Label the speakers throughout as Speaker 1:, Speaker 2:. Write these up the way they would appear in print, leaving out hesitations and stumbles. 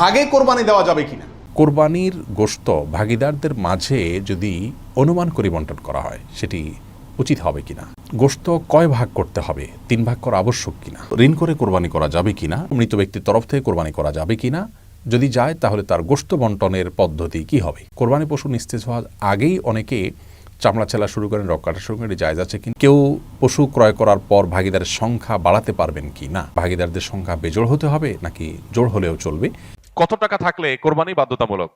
Speaker 1: ভাগে কোরবানি দেওয়া যাবে কিনা?
Speaker 2: কোরবানির গোশত ভাগিদারদের মাঝে যদি অনুমান করে বন্টন করা হয় সেটি উচিত হবে কিনা, গোশত কয় ভাগ করতে হবে, 3 ভাগ করা আবশ্যক কিনা, ঋণ করে কোরবানি করা যাবে কিনা, মৃত ব্যক্তির তরফ থেকে কোরবানি করা যাবে কিনা, যদি যায় তাহলে তার গোশত বন্টনের পদ্ধতি কি হবে। কোরবানি পশু নিস্তেজ হওয়ার আগেই অনেকে চামড়া ছেলা শুরু করেন, রক কাটা শুরু করেন, জায়েজ আছে কিনা। কেউ পশু ক্রয় করার পর ভাগিদারের সংখ্যা বাড়াতে পারবেন কি না, ভাগিদারদের সংখ্যা বেজোড় হতে হবে নাকি জোড় হলেও চলবে,
Speaker 3: কত টাকা থাকলে কোরবানি বাধ্যতামূলক,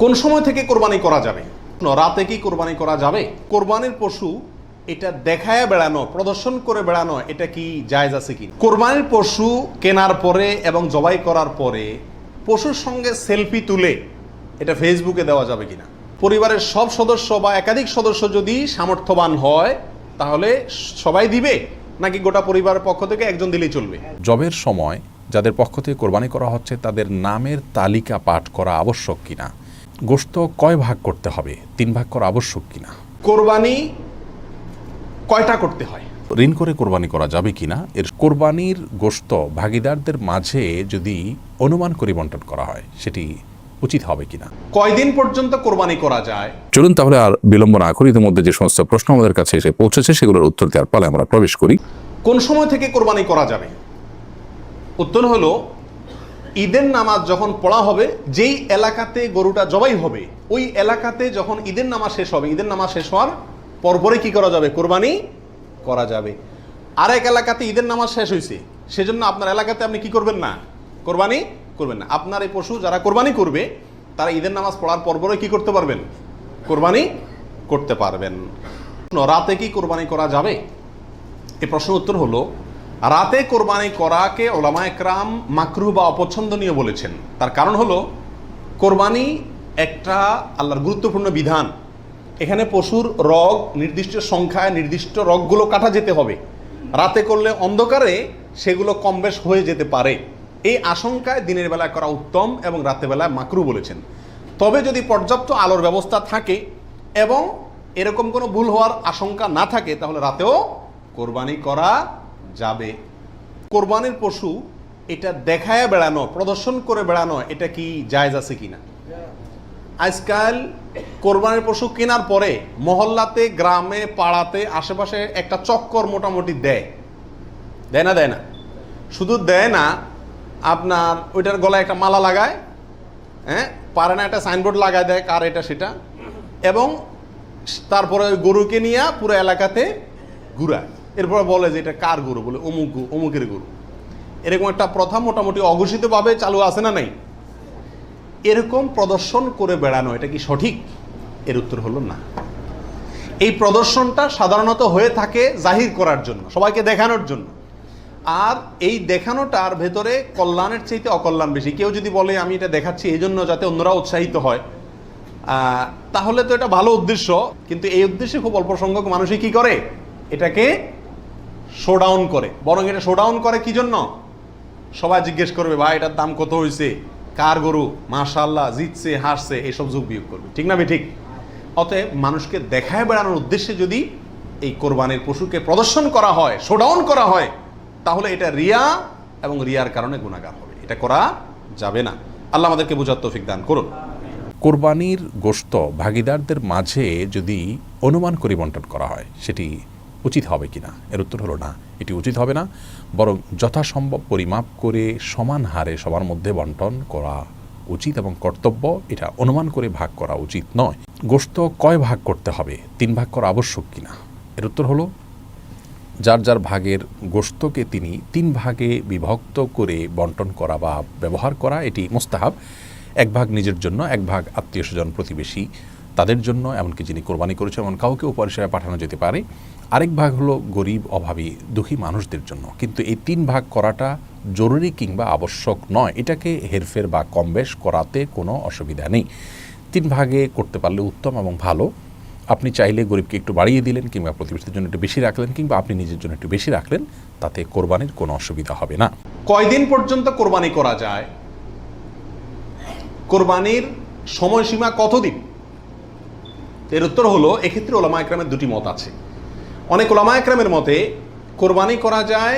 Speaker 1: কোন সময় থেকে কোরবানি করা যাবে, রাতে কি কোরবানি করা যাবে, কোরবানির পশু এটা দেখায় বেড়ানো, প্রদর্শন করে বেড়ানো, এটা কি জায়েজ আছে কি। কোরবানির পশু কেনার পরে এবং জবাই করার পরে পশুর সঙ্গে সেলফি তুলে এটা ফেসবুকে দেওয়া যাবে কিনা। পরিবারের সব সদস্য বা একাধিক সদস্য যদি সামর্থ্যবান হয় তাহলে সবাই দিবে, নাকি গোটা পরিবারের পক্ষ থেকে একজন দিলেই চলবে।
Speaker 2: জবের সময় যাদের পক্ষ থেকে কোরবানি করা হচ্ছে তাদের নামের তালিকা পাঠ করা আবশ্যক কিনা, গোশত কয় ভাগ করতে হবে, 3 ভাগ করা আবশ্যক কিনা,
Speaker 1: কোরবানি কয়টা করতে হয়,
Speaker 2: ঋণ করে কোরবানি করা যাবে কিনা, এর কোরবানির গোশত ভাগিদারদের মাঝে যদি অনুমান করে বন্টন করা হয় সেটি উচিত হবে কিনা,
Speaker 1: কয়দিন পর্যন্ত কোরবানি করা যায়।
Speaker 4: চলুন তাহলে আর বিলম্ব না করি, ইতিমধ্যে যে সমস্ত প্রশ্ন আমাদের কাছে এসে পৌঁছেছে সেগুলোর উত্তর দেওয়ার পালে আমরা প্রবেশ করি।
Speaker 1: কোন সময় থেকে কোরবানি করা যাবে? উত্তর হলো, ঈদের নামাজ যখন পড়া হবে, যেই এলাকাতে গরুটা জবাই হবে ওই এলাকাতে যখন ঈদের নামাজ শেষ হবে, ঈদের নামাজ শেষ হওয়ার পরপরে কি করা যাবে, কোরবানি করা যাবে। আরেক এলাকাতে ঈদের নামাজ শেষ হয়েছে, সেজন্য আপনার এলাকাতে আপনি কি করবেন না, কোরবানি করবেন না। আপনার এই পশু যারা কোরবানি করবে তারা ঈদের নামাজ পড়ার পরপরে কি করতে পারবেন, কোরবানি করতে পারবেন। রাতে কি কোরবানি করা যাবে? এই প্রশ্নের উত্তর হলো, রাতে কোরবানি করাকে ওলামা একরাম মাকরুহ বা অপছন্দনীয় বলেছেন। তার কারণ হলো, কোরবানি একটা আল্লাহর গুরুত্বপূর্ণ বিধান। এখানে পশুর রগ নির্দিষ্ট সংখ্যায় নির্দিষ্ট রগগুলো কাটা যেতে হবে। রাতে করলে অন্ধকারে সেগুলো কম বেশ হয়ে যেতে পারে, এই আশঙ্কায় দিনের বেলায় করা উত্তম এবং রাতের বেলায় মাকরুহ বলেছেন। তবে যদি পর্যাপ্ত আলোর ব্যবস্থা থাকে এবং এরকম কোনো ভুল হওয়ার আশঙ্কা না থাকে তাহলে রাতেও কোরবানি করা যাবে। কোরবানির পশু এটা দেখায় বেড়ানো, প্রদর্শন করে বেড়ানো, এটা কি জায়েজ আছে কিনা। আজকাল কোরবানির পশু কেনার পরে মহল্লাতে, গ্রামে, পাড়াতে, আশেপাশে একটা চক্কর মোটামুটি দেয় না, শুধু দেয় না, আপনার ওইটার গলায় একটা মালা লাগায়, হ্যাঁ, পারে না একটা সাইনবোর্ড লাগায় দেয় কার এটা সেটা, এবং তারপরে গরুকে নিয়ে পুরো এলাকাতে ঘুরায়, এরপরে বলে যে এটা কার গরু, বলে অমুকের গরু। এরকম একটা প্রথা মোটামুটি অঘোষিতভাবে চালু আছে না নাই? এরকম প্রদর্শন করে বেড়ানো এটা কি সঠিক? এর উত্তর হলো না। এই প্রদর্শনটা সাধারণত হয়ে থাকে জাহির করার জন্য, সবাইকে দেখানোর জন্য। আর এই দেখানোটার ভেতরে কল্যাণের চাইতে অকল্যাণ বেশি। কেউ যদি বলে আমি এটা দেখাচ্ছি এই জন্য যাতে অন্যরা উৎসাহিত হয়, তাহলে তো এটা ভালো উদ্দেশ্য, কিন্তু এই উদ্দেশ্যে খুব অল্প সংখ্যক মানুষই কি করে, এটাকে শোডাউন করে। বরং এটা শোডাউন করে কি জন্য? সবাই জিজ্ঞেস করবে, ভাই এটার দাম কত হয়েছে, কার গরু, মাশাআল্লাহ, জিতছে, হাসছে, এইসব যোগ বিয়োগ করবে, ঠিক না? ঠিক। অতএব মানুষকে দেখায় বেড়ানোর উদ্দেশ্যে যদি এই কোরবানির পশুকে প্রদর্শন করা হয়, শোডাউন করা হয়, তাহলে এটা রিয়া এবং রিয়ার কারণে গুনাহগার হবে, এটা করা যাবে না। আল্লাহ আমাদেরকে বুঝার তৌফিক দান করুন।
Speaker 2: কোরবানির গোশত ভাগিদারদের মাঝে যদি অনুমান করে বন্টন করা হয় সেটি উচিত হবে কিনা, এর উত্তর হলো না, এটি উচিত হবে না। বরং যথাসম্ভব পরিমাপ করে সমান হারে সবার মধ্যে বন্টন করা উচিত এবং কর্তব্য, এটা অনুমান করে ভাগ করা উচিত নয়। গোশত কয় ভাগ করতে হবে, 3 ভাগ করা আবশ্যক কিনা, এর উত্তর হলো, যার যার ভাগের গোশতকে তিনি 3 ভাগে বিভক্ত করে বন্টন করা বা ব্যবহার করা এটি মুস্তাহাব। 1 ভাগ নিজের জন্য, 1 ভাগ আত্মীয় স্বজন প্রতিবেশী তাদের জন্য, এমনকি যিনি কোরবানি করেছেন এমন কাউকে উপহার হিসেবে পাঠানো যেতে পারে। আরেক ভাগ হলো গরিব, অভাবী, দুঃখী মানুষদের জন্য। কিন্তু এই 3 ভাগ করাটা জরুরি কিংবা আবশ্যক নয়, এটাকে হেরফের বা কমবেশ করাতে কোনো অসুবিধা নেই। 3 ভাগে করতে পারলে উত্তম এবং ভালো। আপনি চাইলে গরিবকে একটু বাড়িয়ে দিলেন কিংবা প্রতিবেশীদের জন্য একটু বেশি রাখলেন কিংবা আপনি নিজের জন্য একটু বেশি রাখলেন, তাতে কোরবানির কোনো অসুবিধা হবে না।
Speaker 1: কয়দিন পর্যন্ত কোরবানি করা যায়? কোরবানির সময়সীমা কতদিন? এর উত্তর হলো, এক্ষেত্রে ওলামা একরামের 2টি মত আছে। অনেক ওলামা একরামের মতে কোরবানি করা যায়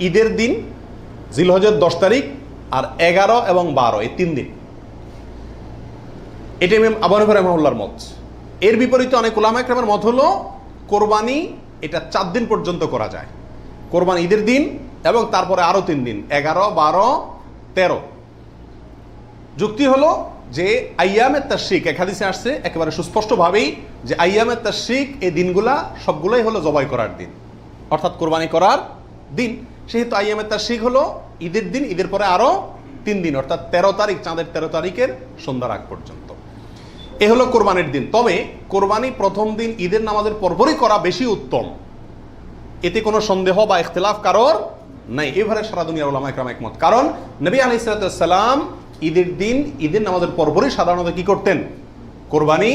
Speaker 1: ঈদের দিন, জিলহজের 10 তারিখ আর 11 এবং 12 এই 3 দিন। এটা ইমাম আবু হানিফা রাহিমাহুল্লাহর মত। এর বিপরীতে অনেক উলামা ইকরামের মত হলো কোরবানি এটা 4 দিন পর্যন্ত করা যায়, কোরবানি ঈদের দিন এবং তারপরে আরো 3 দিন, 11, 12, 13। যুক্তি হলো যে আইয়ামে তাশরিক, এক হাদিসে আসছে একেবারে সুস্পষ্টভাবেই যে আইয়ামে তাশরিক এই দিনগুলা সবগুলোই হলো জবাই করার দিন, অর্থাৎ কোরবানি করার দিন। সেহেতু আইয়ামে তাশরিক হলো ঈদের দিন, ঈদের পরে আরো 3 দিন, অর্থাৎ 13 তারিখ, চাঁদের 13 তারিখের সন্ধ্যার আগ পর্যন্ত। এ হলো কোরবানির দিন। তবে কোরবানি প্রথম দিন ঈদের নামাজের পরপরই করা বেশি উত্তম, এতে কোনো সন্দেহ বা ইখতিলাফ কারোর নাই। এবারে সারা দুনিয়ার উলামা ইকরাম একমত। কারণ নবী আলাইহিস সালাম ঈদের দিন ঈদের নামাজের পরপরই সাধারণত কি করতেন? কোরবানি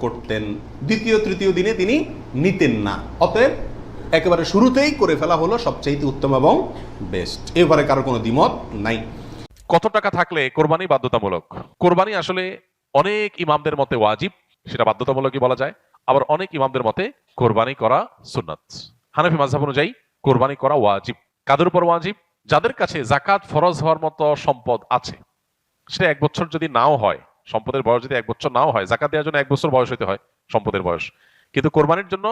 Speaker 1: করতেন। দ্বিতীয় তৃতীয় দিনে তিনি নিতেন না। অতএব একেবারে শুরুতেই করে ফেলা হলো সবচেয়ে উত্তম এবং বেস্ট। এবারে কারো কোনো দ্বিমত নাই।
Speaker 3: কত টাকা থাকলে কোরবানি বাধ্যতামূলক? কোরবানি আসলে অনেক ইমামদের মতে ওয়াজিব, সেটা বাধ্যতামূলকই বলা যায়। আবার অনেক ইমামদের মতে কোরবানি করা সুন্নাত। হানাফি মাযহাব অনুযায়ী কোরবানি করা ওয়াজিব। কাদের উপর ওয়াজিব? যাদের কাছে যাকাত ফরজ হওয়ার মতো সম্পদ আছে। সেটা 1 বছর যদি নাও হয়, সম্পদের বয়স যদি 1 বছর নাও হয়, যাকাত দেওয়ার জন্য 1 বছর বয়স হতে হয় সম্পদের বয়স, কিন্তু কোরবানির জন্য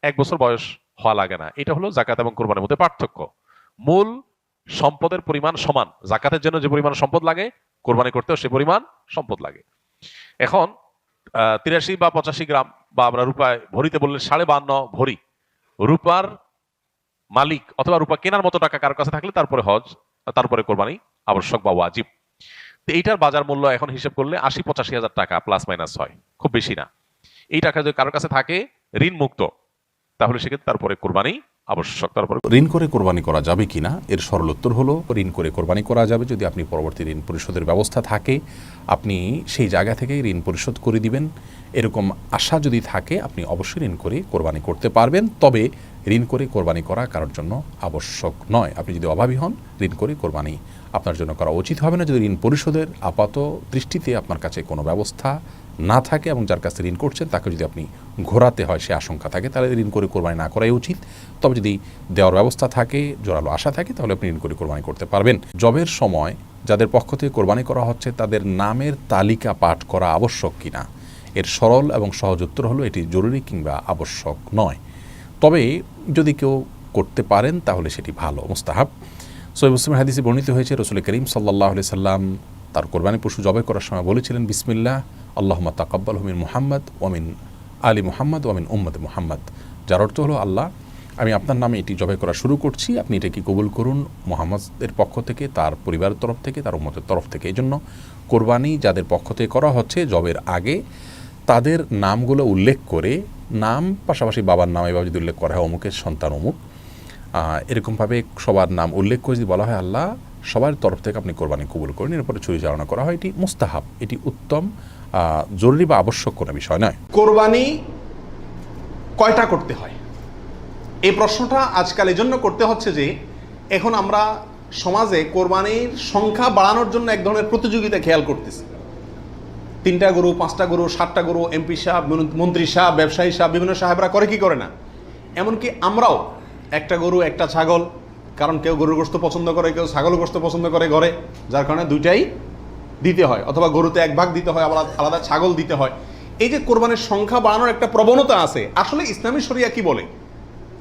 Speaker 3: 1 বছর বয়স হওয়া লাগে না। এটা হলো যাকাত এবং কোরবানির মধ্যে পার্থক্য। মূল সম্পদের পরিমাণ সমান। যাকাতের জন্য যে পরিমাণ সম্পদ লাগে, কোরবানি করতেও সে পরিমাণ সম্পদ লাগে। এখন 83 বা 85 গ্রাম, বা আমরা রূপায় ভরিতে বললে 52.5 ভরি রূপার মালিক অথবা রূপা কেনার মতো টাকা কারোর কাছে থাকলে তারপরে হজ, তারপরে কোরবানি আবশ্যক বা ওয়াজিব। তো এইটার বাজার মূল্য এখন হিসেব করলে 80-85 হাজার টাকা প্লাস মাইনাস হয়, খুব বেশি না। এই টাকা যদি কারোর কাছে থাকে ঋণ মুক্ত, তাহলে সেক্ষেত্রে তারপরে কোরবানি আবশ্যক। তারপরে
Speaker 2: ঋণ করে কোরবানি করা যাবে কিনা এর সরল উত্তর হলো ঋণ করে কোরবানি করা যাবে যদি আপনি পরবর্তী ঋণ পরিশোধের ব্যবস্থা থাকে, আপনি সেই জায়গা থেকেই ঋণ পরিশোধ করে দিবেন, এরকম আশা যদি থাকে আপনি অবশ্যই ঋণ করে কোরবানি করতে পারবেন। তবে ঋণ করে কোরবানি করা কারোর জন্য আবশ্যক নয়। আপনি যদি অভাবী হন, ঋণ করে কোরবানি আপনার জন্য করা উচিত হবে না যদি ঋণ পরিশোধের আপাত দৃষ্টিতে আপনার কাছে কোনো ব্যবস্থা না থাকে এবং যার কাছে ঋণ করছেন তাকে যদি আপনি ঘোরাতে হয় সে আশঙ্কা থাকে, তাহলে ঋণ করে কোরবানি না করাই উচিত। তবে যদি দেওয়ার ব্যবস্থা থাকে, জোরালো আশা থাকে, তাহলে আপনি ঋণ করে কোরবানি করতে পারবেন। জবের সময় যাদের পক্ষ থেকে কোরবানি করা হচ্ছে তাদের নামের তালিকা পাঠ করা আবশ্যক কিনা এর সরল এবং সহজ উত্তর হলো এটি জরুরি কিংবা আবশ্যক নয়। তবে যদি কেউ করতে পারেন তাহলে সেটি ভালো, মুস্তাহাব। সহিহ মুসলিমের হাদিসে বর্ণিত হয়েছে রাসূল করিম সাল্লাল্লাহু আলাইহি সাল্লাম তার কোরবানি পশু জবাই করার সময় বলেছিলেন, বিসমিল্লাহ আল্লাহুম্মা তাকাব্বালহু মিন মুহাম্মদ ওয়া মিন আলি মুহাম্মদ ওয়া মিন উম্মতি মুহাম্মদ। যার অর্থ হলো, আল্লাহ আমি আপনার নামে এটি জবাই করা শুরু করছি, আপনি এটাকে কবুল করুন মুহাম্মদের পক্ষ থেকে, তার পরিবারের তরফ থেকে, তার উম্মতের তরফ থেকে। এই জন্য কোরবানি যাদের পক্ষ থেকে করা হচ্ছে জবের আগে তাদের নামগুলো উল্লেখ করে, নাম পাশাপাশি বাবার নাম এভাবে যদি উল্লেখ করা হয় অমুকের সন্তান অমুক, এরকমভাবে সবার নাম উল্লেখ করে যদি বলা হয় আল্লাহ সবার তরফ থেকে আপনি কোরবানি কবুল করেন, এরপরে ছুরি চালনা করা হয়, এটি মুস্তাহাব, এটি উত্তম, জরুরি বা আবশ্যক কোনো বিষয় নয়।
Speaker 1: কোরবানি কয়টা করতে হয় এই প্রশ্নটা আজকাল এই জন্য করতে হচ্ছে যে এখন আমরা সমাজে কোরবানির সংখ্যা বাড়ানোর জন্য এক ধরনের প্রতিযোগিতা খেয়াল করতেছি। 3টা গরু, 5টা গরু, 7টা গরু, এমপি সাহেব, মন্ত্রী সাহেব, ব্যবসায়ী সাহেব, বিভিন্ন সাহেবরা করে কি করে না, এমনকি আমরাও একটা গরু একটা ছাগল, কারণ কেউ গরুর গোশত পছন্দ করে, কেউ ছাগল গোশত পছন্দ করে ঘরে, যার কারণে দুইটাই দিতে হয়, অথবা গরুতে 1 ভাগ দিতে হয়, আবার আলাদা ছাগল দিতে হয়। এই যে কোরবানির সংখ্যা বাড়ানোর একটা প্রবণতা আছে, আসলে ইসলামী শরিয়া কি বলে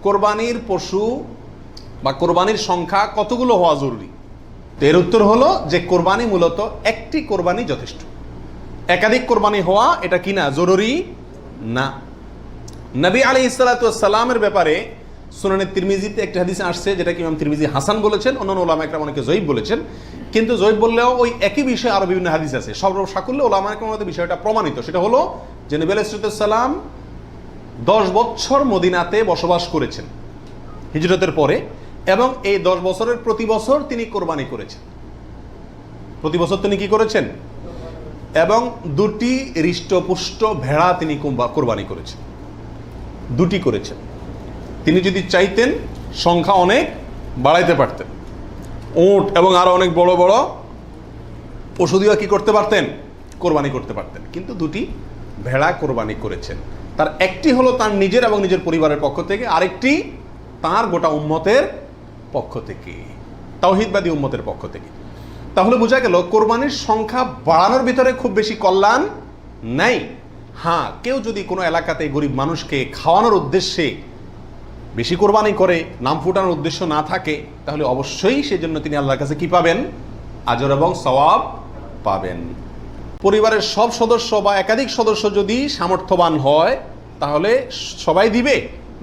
Speaker 1: কোরবানির পশু বা কোরবানির সংখ্যা কতগুলো হওয়া জরুরি? এর উত্তর হলো যে কোরবানি মূলত একটি কোরবানি যথেষ্ট, একাধিক কোরবানি হওয়া এটা কি না, জরুরি না। নবী আলাইহিস সালাতু ওয়াস সালামের ব্যাপারে সুনানে তিরমিজিতে একটা হাদিস আসছে, যেটা কি ইমাম তিরমিজি হাসান বলেছেন, অন্যান্য উলামা একরাম অনেকে জয়ীফ বলেছেন, কিন্তু জয়ীফ বললেও ওই একই বিষয়ে আরো বিভিন্ন হাদিস আছে। সর্বসাকুল্যে উলামা একরামের বিষয়টা প্রমাণিত। সেটা হলো যে নবী আলাইহিস সালাম 10 বছর মদিনাতে বসবাস করেছেন হিজরতের পরে, এবং এই 10 বছরের প্রতি বছর তিনি কোরবানি করেছেন। প্রতি বছর তিনি কি করেছেন? এবং 2টি হৃষ্টপুষ্ট ভেড়া তিনি কোরবানি করেছেন, 2টি করেছেন। তিনি যদি চাইতেন সংখ্যা অনেক বাড়াইতে পারতেন, উট এবং আরো অনেক বড় বড় পশু দিয়ে কি করতে পারতেন, কোরবানি করতে পারতেন, কিন্তু 2টি ভেড়া কোরবানি করেছেন। তার একটি হলো তার নিজের এবং নিজের পরিবারের পক্ষ থেকে, আরেকটি তার গোটা উম্মতের পক্ষ থেকে, তাওহীদবাদী উম্মতের পক্ষ থেকে। তাহলে বোঝা গেল কোরবানির সংখ্যা বাড়ানোর ভিতরে খুব বেশি কল্যাণ নাই। হ্যাঁ, কেউ যদি কোনো এলাকাতে গরিব মানুষকে খাওয়ানোর উদ্দেশ্যে বেশি কোরবানি করে, নাম ফুটানোর উদ্দেশ্য না থাকে, তাহলে অবশ্যই সেজন্য তিনি আল্লাহর কাছে কি পাবেন? আজর এবং সওয়াব পাবেন। পরিবারের সব সদস্য বা একাধিক সদস্য যদি সামর্থ্যবান হয় তাহলে সবাই দিবে,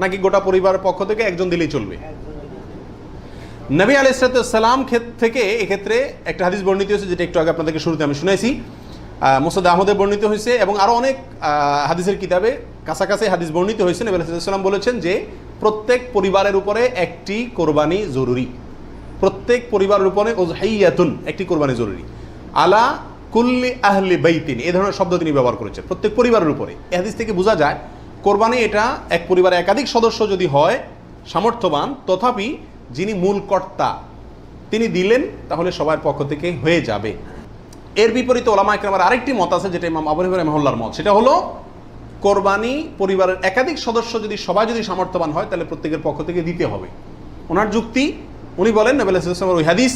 Speaker 1: নাকি গোটা পরিবারের পক্ষ থেকে একজন দিলেই চলবে? নবী আলাইহিস সালাম থেকে এক্ষেত্রে একটা হাদিস বর্ণিত হয়েছে, যেটা একটু আগে আপনাদেরকে শুরুতে আমি শুনাইছি, মুসনাদ আহমদে বর্ণিত হয়েছে এবং আরও অনেক হাদিসের কিতাবে কাছাকাছি হাদিস বর্ণিত হয়েছে। নবী আলাইহিস সালাম বলেছেন যে প্রত্যেক পরিবারের উপরে একটি কোরবানি জরুরি, প্রত্যেক পরিবারের উপরে উযহিয়াতুন একটি কোরবানি জরুরি, আলা কুল্লি আহলি বাইতিন, এই ধরনের শব্দ তিনি ব্যবহার করেছেন, প্রত্যেক পরিবারের উপরে। এই হাদিস থেকে বোঝা যায় কোরবানি এটা এক পরিবারে একাধিক সদস্য যদি হয় সামর্থ্যবান, তথাপি যিনি মূল কর্তা তিনি দিলেন তাহলে সবার পক্ষ থেকে হয়ে যাবে। এর বিপরীতে ওলামা ইকরামের আরেকটি মত আছে, যেটা ইমাম আবু হানিফা রাহিমাহুল্লাহর মত, সেটা হলো কোরবানি পরিবারের একাধিক সদস্য যদি সবাই যদি সামর্থ্যবান হয় তাহলে প্রত্যেকের পক্ষ থেকে দিতে হবে। ওনার যুক্তি, উনি বলেন নবী আলাইহিস সালামের ওই হাদিস,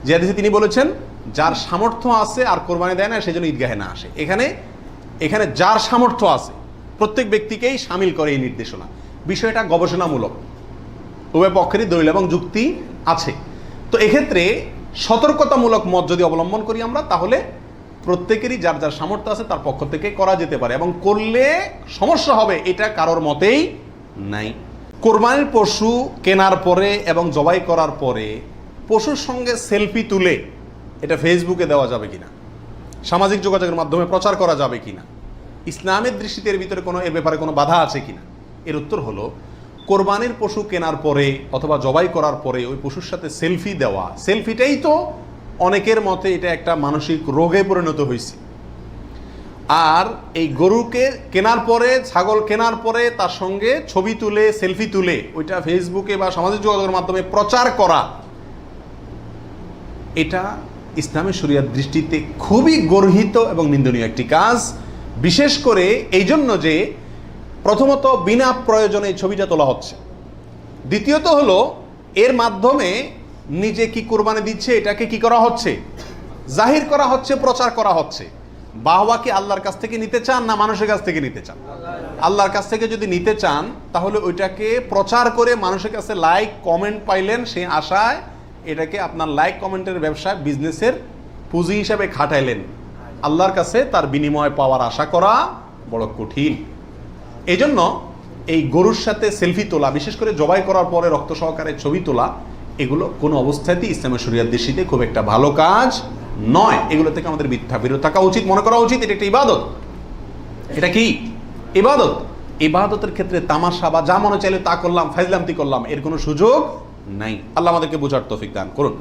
Speaker 1: যে হাদিসে তিনি বলেছেন যার সামর্থ্য আছে আর কোরবানি দেয় না সেজন্য ঈদগাহে না আসে। এখানে যার সামর্থ্য আছে প্রত্যেক ব্যক্তিকেই শামিল করে এই নির্দেশনা। বিষয়টা গবেষণামূলক, উভয় পক্ষেরই দলিল এবং যুক্তি আছে। তো এক্ষেত্রে সতর্কতামূলক মত যদি অবলম্বন করি আমরা, তাহলে প্রত্যেকেরই যার যার সামর্থ্য আছে তার পক্ষ থেকে করা যেতে পারে, এবং করলে সমস্যা হবে এটা কারোর মতেই নাই। কোরবানির পশু কেনার পরে এবং জবাই করার পরে পশুর সঙ্গে সেলফি তুলে এটা ফেসবুকে দেওয়া যাবে কিনা, সামাজিক যোগাযোগের মাধ্যমে প্রচার করা যাবে কিনা, ইসলামের দৃষ্টিতে এর ভিতরে এর ব্যাপারে কোনো বাধা আছে কিনা? এর উত্তর হলো, কোরবানির পশু কেনার পরে অথবা জবাই করার পরে ওই পশুর সাথে সেলফি দেওয়া, সেলফিটাই তো অনেকের মতে এটা একটা মানসিক রোগে পরিণত হয়েছে। আর এই গরুকে কেনার পরে, ছাগল কেনার পরে তার সঙ্গে ছবি তুলে, সেলফি তুলে ওইটা ফেসবুকে বা সামাজিক যোগাযোগের মাধ্যমে প্রচার করা, এটা ইসলামী শরিয়ার দৃষ্টিতে খুবই গর্হিত এবং নিন্দনীয় একটি কাজ। বিশেষ করে এই জন্য যে প্রথমত বিনা প্রয়োজনে এই ছবিটা তোলা হচ্ছে, দ্বিতীয়ত হলো এর মাধ্যমে নিজে কি কোরবানি দিচ্ছে এটাকে কি করা হচ্ছে? জাহির করা হচ্ছে, প্রচার করা হচ্ছে। বাহবা কি আল্লাহর কাছ থেকে নিতে চান না মানুষের কাছ থেকে নিতে চান? আল্লাহর কাছ থেকে যদি নিতে চান তাহলে ওইটাকে প্রচার করে মানুষের কাছে লাইক কমেন্ট পাইলেন, সেই আশায় এটাকে আপনার লাইক কমেন্টের ব্যবসায় বিজনেসের পুঁজি হিসাবে খাটাইলেন। আল্লাহর কাছে তার বিনিময় পাওয়ার আশা করা বড় কঠিন। এই জন্য এই গরুর সাথে সেলফি তোলা, বিশেষ করে জবাই করার পরে রক্ত সহকারে ছবি তোলা, এগুলো কোনো অবস্থাতেই ইসলামের শরিয়াত দৃষ্টিতে খুব একটা ভালো কাজ নয়। এগুলো থেকে আমাদের বিরত থাকা উচিত, মনে করা উচিত এটা একটা ইবাদত। এটা কি ইবাদত? ইবাদতের ক্ষেত্রে তামাশা বা যা মনে চাইলে তা করলাম, ফাইজলামতি করলাম, এর কোনো সুযোগ নাই। আল্লাহ আমাদেরকে বোঝার তৌফিক দান করুন।